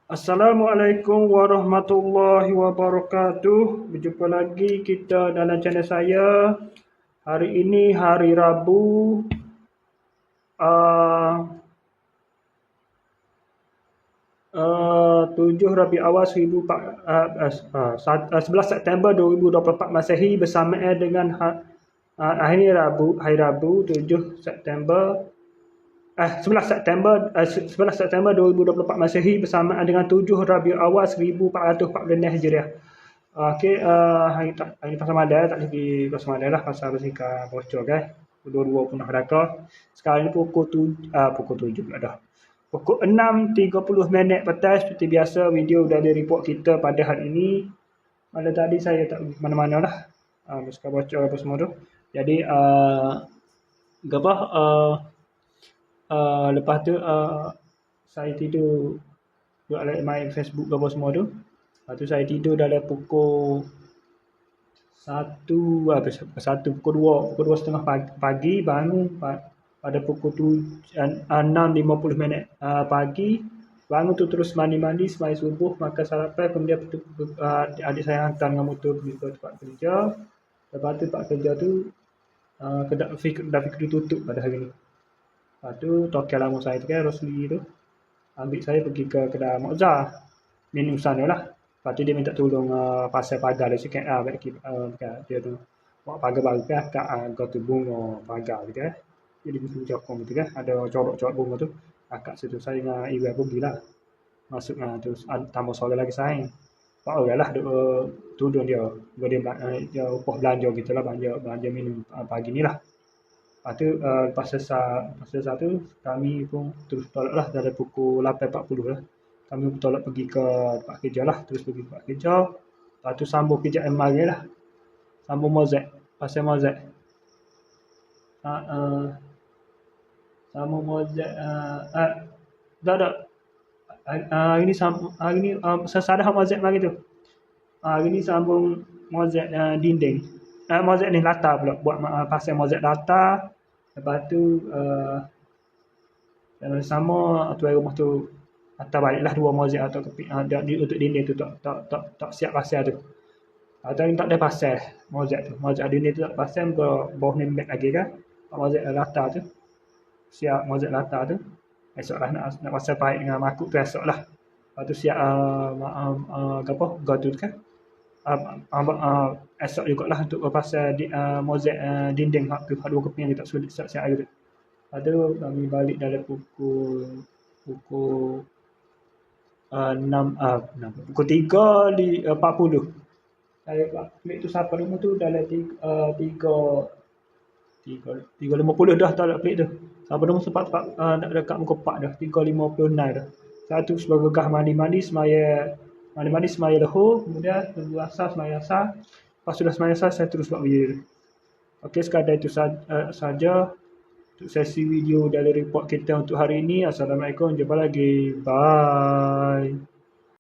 Assalamualaikum warahmatullahi wabarakatuh. Berjumpa lagi kita dalam channel saya. Hari ini hari Rabu, uh, 7 Rabiul Awal 11 September 2024 Masehi bersamaan dengan hari Rabu 7 September 11 September 2024 Masehi bersamaan dengan 7 Rabiul Awal 1440 Hijriah. Okey, hari pasal malam tak lagi pasal malam lah, pasal bersihkan bocor kan. Dua-dua pun dah data. Sekarang ni pukul 7 pula dah. Pukul 6.30 petang seperti biasa, video dari report kita pada hari ini. Malam tadi saya tak pergi mana-mana lah. Bersihkan bocor apa semua tu. Jadi lepas tu saya tidur buat main Facebook apa semua tu. Lepas tu saya tidur dalam pukul 2 setengah pagi, bangun pada pukul 6.50 pagi. Bangun tu terus mandi, sembahyang subuh, makan sarapan, kemudian adik saya hantar dengan motor pergi ke tempat kerja. Lepas tu tempat kerja tu dah fikir tutup pada hari ni. Lepas tu tokel lama saya tu kan, Rosli tu ambil saya pergi ke kedai Mokzar, minum sana lah. Lepas tu dia minta tolong pasal pagar dia sikit dia tu buat pagar baru kan, kat tu bunga pagar gitu kan. Jadi di Jokong gitu kan, ada corak-corak bunga tu. Akak situ saya dengan Iwan pergilah. Masuk tu tambah solat lagi saya. Pak orang lah tudung dia. Dia upah belanja gitu lah, belanja minum pagi ni lah. Lepas tu lepas selesai tu kami pun terus tolak lah dari pukul 8.40 lah. Kami pun tolak pergi ke tempat kerja lah, terus pergi ke tempat kerja. Lepas tu sambung kerja MRA lah. Sambung Mozek, pasal Mozek. Sambung Mozek dah. Hari ni sesadah Mozek mari tu. Hari ni sambung Mozek dinding. Mozek ni latar pula, buat pasal Mozek latar. Lepas tu sama tuan rumah tu hantar baliklah dua mozek atau untuk dinding tu tak siap pasal tu. Atau tak ada pasal mozek tu. Mozek dinding tu tak pasal ke bawah ni mat lagi kan. Mozek latar tu. Siap mozek latar tu. Esoklah nak pasal baik dengan makuk tu esoklah. Lepas tu siap tu kan. Esok jugalah untuk pasal mozek dinding hak tu, hak dua keping kita sulit siap hari tu. Lepas tu kami balik dalam pukul 3.40. Saya klik tu siapa nombor tu dalam 3.50 dah tak klik tu. Siapa nombor sempat nak dekat muka 4 dah, 3.56 dah. Satu sebagai gah mandi semaya lohor, kemudian tunggu asar semaya asar. Lepas sudah semaya asar saya terus buat video. Okey, sekadar itu saja untuk sesi video dari report kita untuk hari ini. Assalamualaikum, jumpa lagi. Bye.